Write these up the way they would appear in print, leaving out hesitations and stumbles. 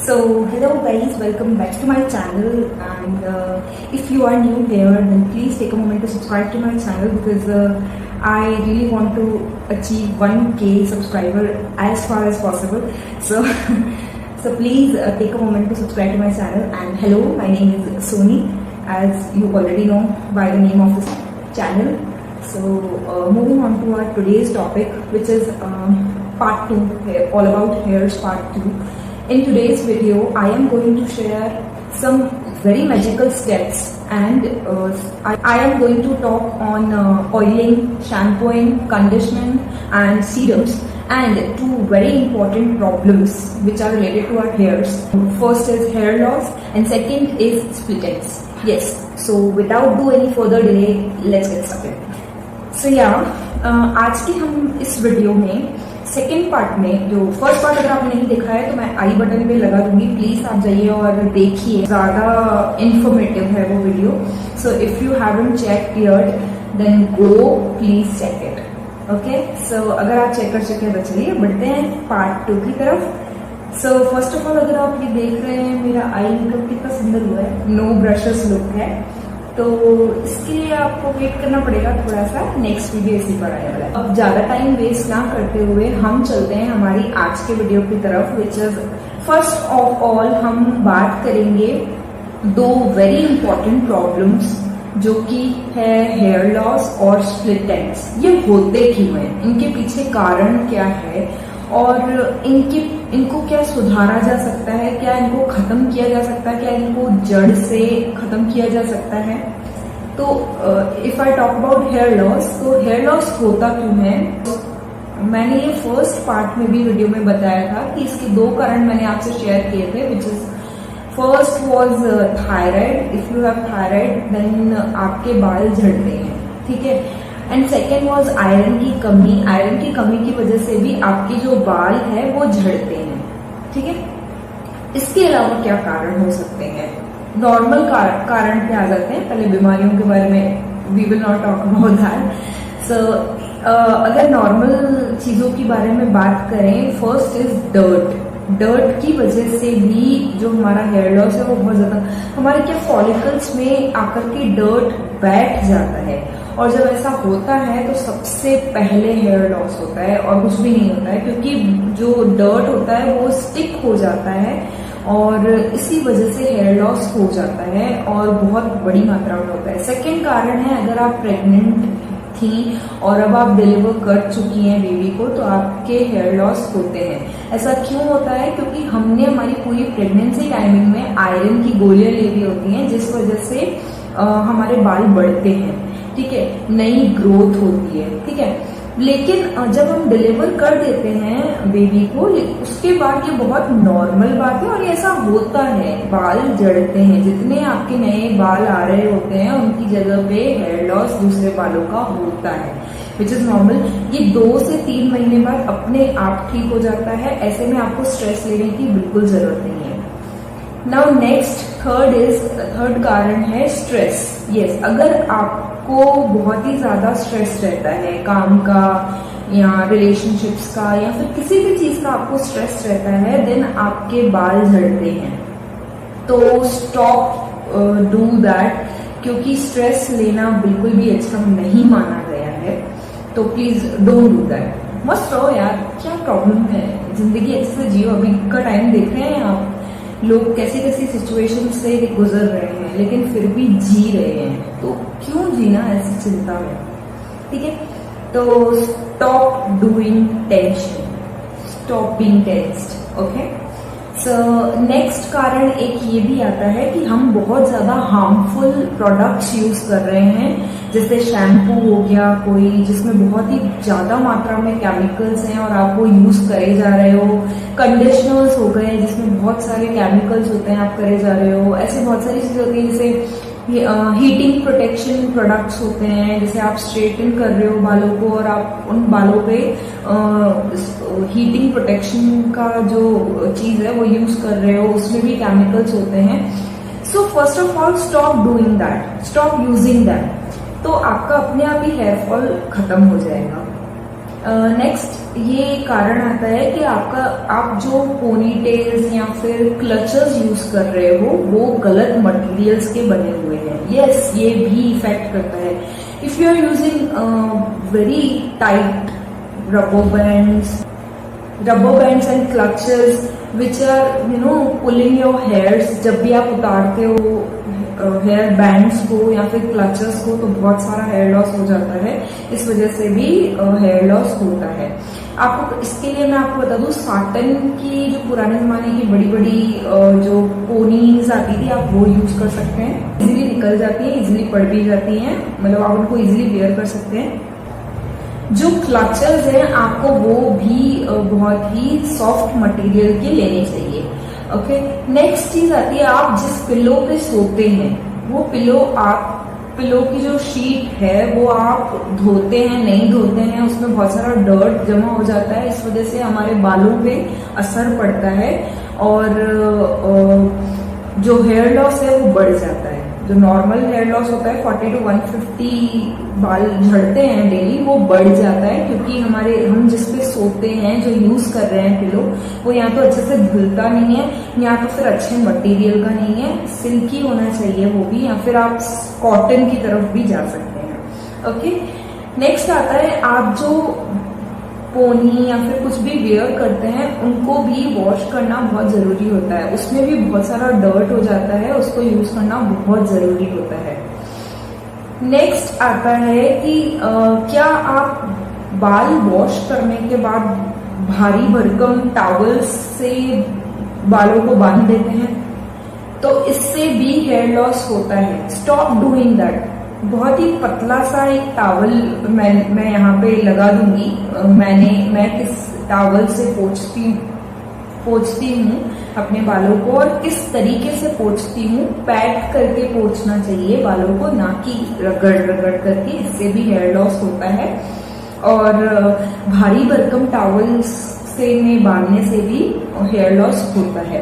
So hello guys, welcome back to my channel, and if you are new here then please take a moment to subscribe to my channel because I really want to achieve 1K subscriber as far as possible. So so please take a moment to subscribe to my channel. And hello, my name is Soni, as you already know by the name of this channel. So moving on to our today's topic, which is part 2, all about hairs part 2. In today's video, I am going to share some very magical steps, and I am going to talk on oiling, shampooing, conditioning and serums, and two very important problems which are related to our hairs. First is hair loss and second is split ends. Yes, so without do any further delay, let's get started. So yeah, आज की हम इस video में second part में, जो first part अगर आपने नहीं देखा है तो मैं आई बटन पे लगा दूंगी, प्लीज आप जाइए और देखिए, ज्यादा इंफॉर्मेटिव है वो video. So if you haven't checked it then go please check it. Okay, so अगर आप चेक कर चुके हैं तो चलिए बढ़ते हैं पार्ट 2 की तरफ. सो फर्स्ट ऑफ ऑल, अगर आप ये देख रहे हैं मेरा आई मेकअप कितना सुंदर हुआ है, नो ब्रशेस लुक है, तो इसके लिए आपको वेट करना पड़ेगा थोड़ा सा, नेक्स्ट वीडियो इसी पर आने वाला है. अब ज्यादा टाइम वेस्ट ना करते हुए हम चलते हैं हमारी आज के वीडियो की तरफ, विच इज फर्स्ट ऑफ ऑल हम बात करेंगे दो वेरी इंपॉर्टेंट प्रॉब्लम्स जो कि है हेयर लॉस और स्प्लिट एंड्स. ये होते क्यों हैं, इनके पीछे कारण क्या है और इनको क्या सुधारा जा सकता है, क्या इनको खत्म किया जा सकता है, क्या इनको जड़ से खत्म किया जा सकता है. तो if I talk about hair loss, तो हेयर लॉस होता क्यों है. मैंने ये फर्स्ट पार्ट में भी वीडियो में बताया था कि इसके दो कारण मैंने आपसे शेयर किए थे, which is first was thyroid. If you have thyroid then आपके बाल झड़ते हैं, ठीक है. एंड सेकेंड वॉज आयरन की कमी. आयरन की कमी की वजह से भी आपके जो बाल है वो झड़ते हैं, ठीक है. इसके अलावा क्या कारण हो सकते हैं, नॉर्मल कारण पे आ जाते हैं. पहले बीमारियों के बारे में we will not talk about that. So अगर नॉर्मल चीजों के बारे में बात करें, फर्स्ट इज डर्ट. डर्ट की वजह से भी जो हमारा हेयर लॉस है वो बहुत ज्यादा, हमारे क्या फॉलिकल्स में आकर के डर्ट बैठ जाता है, और जब ऐसा होता है तो सबसे पहले हेयर लॉस होता है और कुछ भी नहीं होता है, क्योंकि जो डर्ट होता है वो स्टिक हो जाता है और इसी वजह से हेयर लॉस हो जाता है और बहुत बड़ी मात्रा में होता है. सेकेंड कारण है, अगर आप प्रेग्नेंट थी और अब आप डिलीवर कर चुकी हैं बेबी को, तो आपके हेयर लॉस होते हैं. ऐसा क्यों होता है, क्योंकि हमने हमारी पूरी प्रेगनेंसी टाइमिंग में आयरन की गोलियां ले ली होती हैं, जिस वजह से हमारे बाल बढ़ते हैं, ठीक है, नई ग्रोथ होती है, ठीक है. लेकिन जब हम डिलीवर कर देते हैं बेबी को, उसके बाद ये बहुत नॉर्मल बात है और ऐसा होता है, बाल जड़ते हैं. जितने आपके नए बाल आ रहे होते हैं उनकी जगह पे हेयर लॉस दूसरे बालों का होता है, विच इज नॉर्मल. ये 2 से 3 महीने बाद अपने आप ठीक हो जाता है. ऐसे में आपको स्ट्रेस लेने की बिल्कुल जरूरत नहीं है. नाउ नेक्स्ट, थर्ड कारण है स्ट्रेस. यस, अगर आपको बहुत ही ज्यादा स्ट्रेस रहता है काम का या रिलेशनशिप्स का या फिर किसी भी चीज का आपको स्ट्रेस रहता है, देन आपके बाल झड़ते हैं. तो स्टॉप डू दैट, क्योंकि स्ट्रेस लेना बिल्कुल भी अच्छा नहीं माना गया है. तो प्लीज डोंट डू दैट. मस्त रहो यार, क्या प्रॉब्लम है, जिंदगी अच्छे से जियो. अभी का टाइम देख रहे हैं आप, लोग कैसी कैसी सिचुएशन से गुजर रहे हैं लेकिन फिर भी जी रहे हैं, तो क्यों जीना ऐसी चिंता में, ठीक है. तो stop doing tension, stop being tensed. Okay, so next कारण एक ये भी आता है कि हम बहुत ज्यादा हार्मफुल प्रोडक्ट्स यूज कर रहे हैं, जैसे शैम्पू हो गया कोई, जिसमें बहुत ही ज्यादा मात्रा में केमिकल्स हैं और आप वो यूज करे जा रहे हो. कंडीशनर्स हो गए जिसमें बहुत सारे केमिकल्स होते हैं, आप करे जा रहे हो. ऐसे बहुत सारी चीजें होती हैं, जैसे हीटिंग प्रोटेक्शन प्रोडक्ट्स होते हैं, जैसे आप स्ट्रेटन कर रहे हो बालों को और आप उन बालों पे हीटिंग प्रोटेक्शन का जो चीज है वो यूज कर रहे हो, उसमें भी केमिकल्स होते हैं. So first of all stop doing that, stop using that. तो आपका अपने आप ही हेयर फॉल खत्म हो जाएगा. नेक्स्ट ये कारण आता है कि आप जो पोनी टेल्स या फिर क्लचर्स यूज कर रहे हो वो गलत मटेरियल्स के बने हुए हैं। यस, ये भी इफेक्ट करता है। If you are using very tight rubber bands and clutches which are pulling your hairs, जब भी आप उतारते हो हेयर बैंड्स को या फिर क्लचर्स को तो बहुत सारा हेयर लॉस हो जाता है। इस वजह से भी हेयर लॉस होता है। आपको इसके लिए मैं आपको बता दूं, साटन की जो पुराने जमाने की बड़ी बड़ी जो पोनीज आती थी आप वो यूज कर सकते हैं। इजीली निकल जाती है, इजीली पड़ भी जाती हैं, मतलब आप उनको इजीली वेयर कर सकते हैं। जो क्लचर्स हैं आपको वो भी बहुत ही सॉफ्ट मटेरियल के लेने चाहिए। ओके, नेक्स्ट चीज आती है, आप जिस पिलो पे सोते हैं वो पिलो की जो शीट है वो आप धोते हैं नहीं धोते हैं, उसमें बहुत सारा डर्ट जमा हो जाता है। इस वजह से हमारे बालों पे असर पड़ता है और जो हेयर लॉस है वो बढ़ जाता है। जो नॉर्मल हेयर लॉस होता है 40 to 150 बाल झड़ते हैं डेली, वो बढ़ जाता है क्योंकि हम जिस पे सोते हैं, जो यूज कर रहे हैं पिलो, वो या तो अच्छे से धुलता नहीं है या तो फिर अच्छे मटेरियल का नहीं है, सिल्की होना चाहिए वो भी, या फिर आप कॉटन की तरफ भी जा सकते हैं। ओके, नेक्स्ट आता है, आप जो पोनी या फिर कुछ भी वेयर करते हैं उनको भी वॉश करना बहुत जरूरी होता है। उसमें भी बहुत सारा डर्ट हो जाता है, उसको यूज करना बहुत जरूरी होता है। नेक्स्ट आता है कि क्या आप बाल वॉश करने के बाद भारी भरकम टॉवल्स से बालों को बांध देते हैं? तो इससे भी हेयर लॉस होता है। Stop doing that. बहुत ही पतला सा एक टॉवल मैं यहाँ पे लगा दूंगी। मैं किस टॉवल से पोंछती हूँ अपने बालों को और किस तरीके से पोंछती हूँ। पैट करके पोंछना चाहिए बालों को, ना कि रगड़ करके, इससे भी हेयर लॉस होता है। और भारी भरकम टॉवल से में बांधने से भी हेयर लॉस होता है।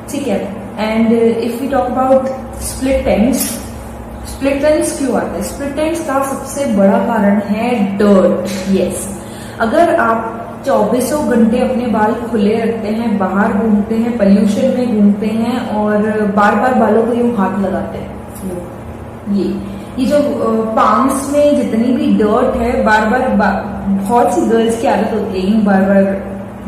ठीक है, and if we talk about split ends क्यों आते हैं? स्प्लिट एंड्स का सबसे बड़ा कारण है डर्ट। यस, अगर आप 24 घंटे अपने बाल खुले रखते हैं, बाहर घूमते हैं, पोल्यूशन में घूमते हैं और बार बार बालों को यूं हाथ लगाते हैं, ये जो पाम्स में जितनी भी डर्ट है, बार बार बहुत सी गर्ल्स की आदत होती है बार बार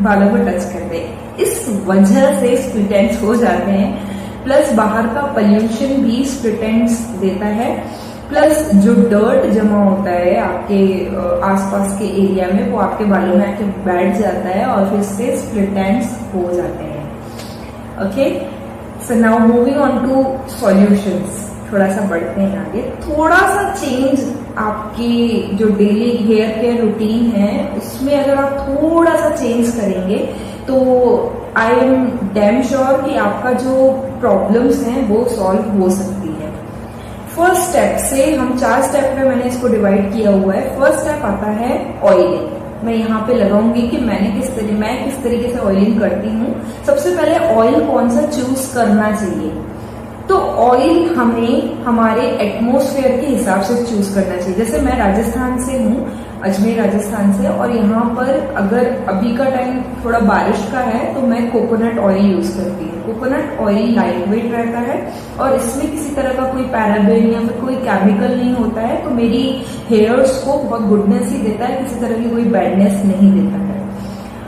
बालों को टच करते हैं, इस वजह से स्प्लिट एंड्स हो जाते हैं। प्लस बाहर का पोल्यूशन भी स्प्लिट एंड्स देता है, प्लस जो डर्ट जमा होता है आपके आसपास के एरिया में वो आपके बालों में आके बैठ जाता है और फिर से स्प्लिट एंड्स हो जाते हैं। Okay, so now moving on to solutions. थोड़ा सा बढ़ते हैं आगे। थोड़ा सा चेंज आपकी जो डेली हेयर केयर रूटीन है उसमें अगर आप थोड़ा सा चेंज करेंगे तो आई एम डैम श्योर कि आपका जो प्रॉब्लम्स हैं वो सॉल्व हो सकती है। फर्स्ट स्टेप से हम 4 स्टेप में मैंने इसको डिवाइड किया हुआ है। फर्स्ट स्टेप आता है ऑयलिंग। मैं यहाँ पे लगाऊंगी कि मैं किस तरीके से ऑयलिंग करती हूँ। सबसे पहले ऑयल कौन सा चूज करना चाहिए, तो ऑयल हमें हमारे एटमॉस्फेयर के हिसाब से चूज करना चाहिए। जैसे मैं राजस्थान से हूँ, अजमेर राजस्थान से, और यहाँ पर अगर अभी का टाइम थोड़ा बारिश का है तो मैं कोकोनट ऑयल यूज करती हूँ। कोकोनट ऑयल लाइट वेट रहता है और इसमें किसी तरह का कोई पैराबेन या फिर कोई केमिकल नहीं होता है, तो मेरी हेयर्स को बहुत गुडनेस ही देता है, किसी तरह की कोई बैडनेस नहीं देता है।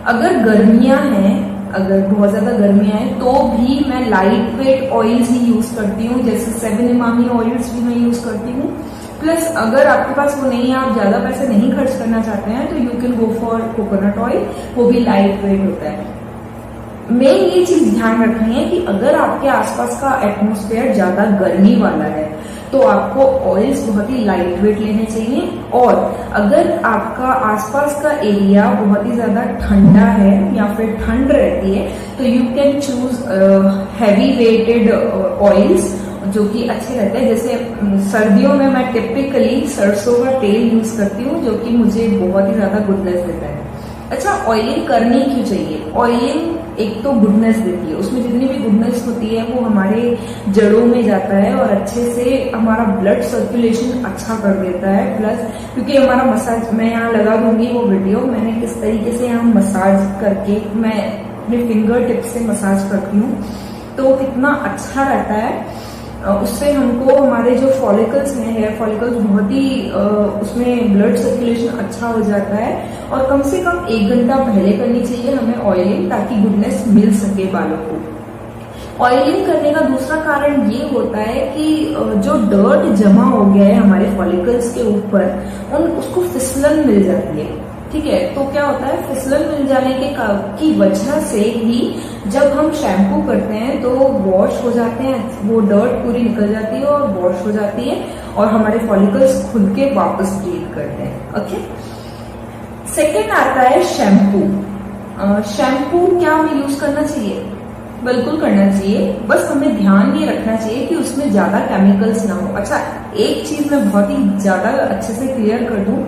अगर गर्मियां हैं, अगर बहुत ज्यादा गर्मियां हैं तो भी मैं लाइट वेट ऑयल्स ही यूज करती हूँ, जैसे 7 इमामी ऑयल्स भी मैं यूज करती हूँ। प्लस अगर आपके पास वो नहीं है, आप ज्यादा पैसे नहीं खर्च करना चाहते हैं, तो you can go for coconut oil, वो भी लाइट वेट होता है। मेन ये चीज ध्यान रखनी है कि अगर आपके आसपास का एटमॉस्फेयर ज्यादा गर्मी वाला है तो आपको ऑयल्स बहुत ही लाइट वेट लेने चाहिए, और अगर आपका आसपास का एरिया बहुत ही ज्यादा ठंडा है या फिर ठंड रहती है तो you can choose heavy weighted oils जो कि अच्छे रहते हैं। जैसे सर्दियों में मैं टिपिकली सरसों का तेल यूज करती हूँ जो कि मुझे बहुत ही ज्यादा गुडनेस देता है। अच्छा, ऑयलिंग करनी क्यों चाहिए? ऑयलिंग एक तो गुडनेस देती है, उसमें जितनी भी गुडनेस होती है वो हमारे जड़ों में जाता है और अच्छे से हमारा ब्लड सर्कुलेशन अच्छा कर देता है। प्लस क्योंकि हमारा मसाज, मैं यहाँ लगा दूंगी वो वीडियो, मैंने किस तरीके से यहाँ मसाज करके मैं अपने फिंगर टिप से मसाज करती हूँ तो कितना अच्छा रहता है। उससे हमको हमारे जो फॉलिकल्स हैं, हेयर फॉलिकल्स, बहुत ही उसमें ब्लड सर्कुलेशन अच्छा हो जाता है। और कम से कम 1 घंटा पहले करनी चाहिए हमें ऑयलिंग, ताकि गुडनेस मिल सके बालों को। ऑयलिंग करने का दूसरा कारण ये होता है कि जो डर्ट जमा हो गया है हमारे फॉलिकल्स के ऊपर, उसको फिसलन मिल जाती है। ठीक है, तो क्या होता है, फिसलन मिल जाने की वजह से ही जब हम शैम्पू करते हैं तो वॉश हो जाते हैं, वो डर्ट पूरी निकल जाती है और वॉश हो जाती है और हमारे फॉलिकल्स खुल के वापस ब्रीथ करते हैं। ओके, सेकेंड आता है शैम्पू। शैम्पू क्या हमें यूज करना चाहिए? बिल्कुल करना चाहिए, बस हमें ध्यान ये रखना चाहिए कि उसमें ज्यादा केमिकल्स ना हो। अच्छा, एक चीज मैं बहुत ही ज्यादा अच्छे से क्लियर कर दूं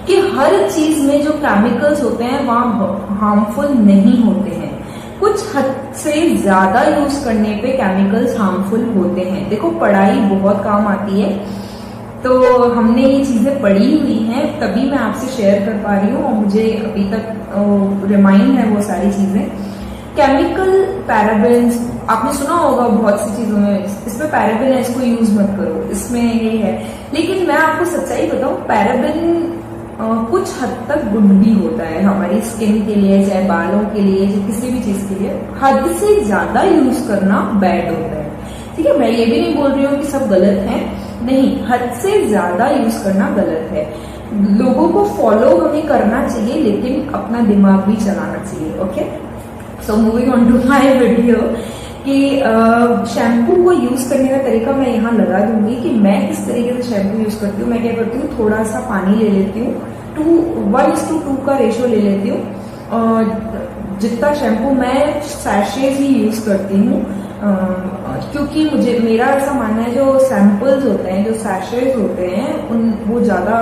कि हर चीज में जो केमिकल्स होते हैं वहां हार्मफुल नहीं होते हैं। कुछ हद से ज्यादा यूज करने पे केमिकल्स हार्मफुल होते हैं। देखो, पढ़ाई बहुत काम आती है, तो हमने ये चीजें पढ़ी हुई हैं, तभी मैं आपसे शेयर कर पा रही हूँ और मुझे अभी तक रिमाइंड है वो सारी चीजें। केमिकल, पैराबेन्स, आपने सुना होगा बहुत सी चीजों में, इसमें पैराबेन है, इसको यूज मत करो, इसमें ये है। लेकिन मैं आपको सच्चाई बताऊं, पैराबेन कुछ हद तक गुड भी होता है हमारी स्किन के लिए, चाहे बालों के लिए, चाहे किसी भी चीज के लिए। हद से ज्यादा यूज करना बैड होता है। ठीक है, मैं ये भी नहीं बोल रही हूँ कि सब गलत है, नहीं, हद से ज्यादा यूज करना गलत है। लोगों को फॉलो हमें करना चाहिए, लेकिन अपना दिमाग भी चलाना चाहिए। Okay, so moving on to my video कि शैम्पू को यूज करने का तरीका मैं यहाँ लगा दूंगी कि मैं किस तरीके से शैम्पू यूज करती हूँ। मैं क्या करती हूँ, थोड़ा सा पानी ले लेती हूँ, 1:2 का रेशियो ले लेती हूँ। जितना शैम्पू मैं सैशेज ही यूज करती हूँ, क्योंकि मेरा ऐसा मानना है जो सैंपल्स होते हैं, जो सैशेज होते हैं, वो ज्यादा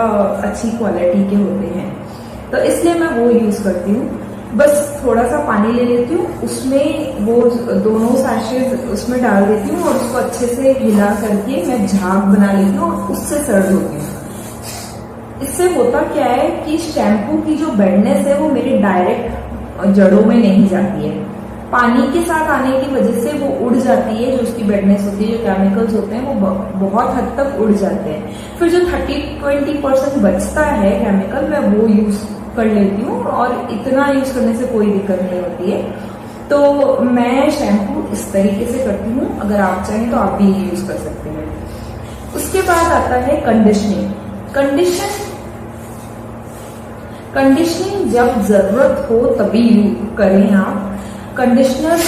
अच्छी क्वालिटी के होते हैं, तो इसलिए मैं वो यूज करती हूँ। बस थोड़ा सा पानी ले लेती हूँ, उसमें वो दोनों सैशेज उसमें डाल देती हूँ और उसको अच्छे से हिला करके मैं झाग बना लेती हूँ और उससे सर धोती हूँ। इससे होता क्या है कि शैम्पू की जो बेडनेस है वो मेरे डायरेक्ट जड़ों में नहीं जाती है, पानी के साथ आने की वजह से वो उड़ जाती है। जो उसकी बेडनेस होती है, जो केमिकल्स होते हैं, वो बहुत हद तक उड़ जाते हैं। फिर जो 30-20% बचता है केमिकल, मैं वो यूज कर लेती हूँ और इतना यूज करने से कोई दिक्कत नहीं होती है। तो मैं शैम्पू इस तरीके से करती हूँ, अगर आप चाहें तो आप भी यूज कर सकते हैं। उसके बाद आता है कंडीशनिंग। कंडीशनिंग जब जरूरत हो तभी करें आप। कंडीशनर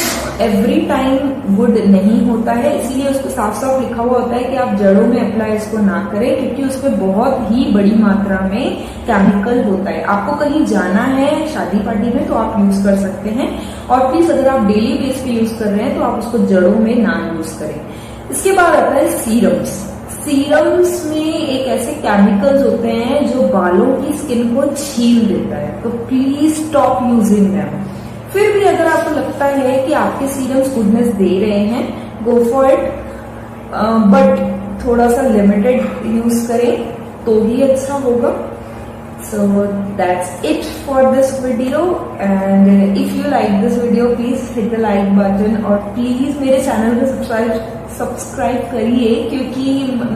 एवरी टाइम गुड नहीं होता है, इसीलिए उसको साफ साफ लिखा हुआ होता है कि आप जड़ों में अप्लाई इसको ना करें, क्योंकि उसमें बहुत ही बड़ी मात्रा में केमिकल होता है। आपको कहीं जाना है शादी पार्टी में तो आप यूज कर सकते हैं, और प्लीज अगर आप डेली बेस पे यूज कर रहे हैं तो आप उसको जड़ों में ना यूज करें। इसके बाद आता है सीरम्स। सीरम्स में एक ऐसे केमिकल्स होते हैं जो बालों की स्किन को छील देता है, तो प्लीज स्टॉप यूजिंग देम। फिर भी अगर आपको लगता है कि आपके सीरम्स गुडनेस दे रहे हैं, गो फॉर इट, बट थोड़ा सा लिमिटेड यूज करें तो ही अच्छा होगा। So that's it for this video, and if you like this video please hit the like button और please मेरे चैनल को सब्सक्राइब करिए, क्योंकि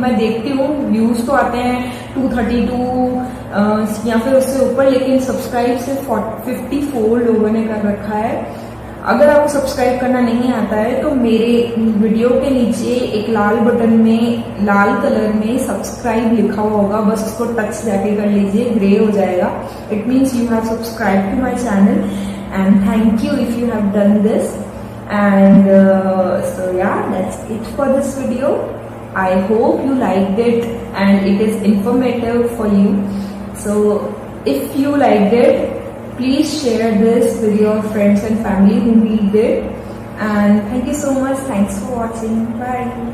मैं देखती हूँ व्यूज तो आते हैं 232 या फिर उससे ऊपर, लेकिन सब्सक्राइब सिर्फ 54 लोगों ने कर रखा है। अगर आपको सब्सक्राइब करना नहीं आता है तो मेरे वीडियो के नीचे एक लाल बटन में, लाल कलर में सब्सक्राइब लिखा हुआ होगा, बस उसको टच जाके कर लीजिए, ग्रे हो जाएगा। It means you have subscribe to my channel, and thank you if you have done this. And so yeah, that's it for this video. I hope you liked it and it is informative for you. So if you liked it, please share this with your friends and family who need it. And thank you so much. Thanks for watching. Bye.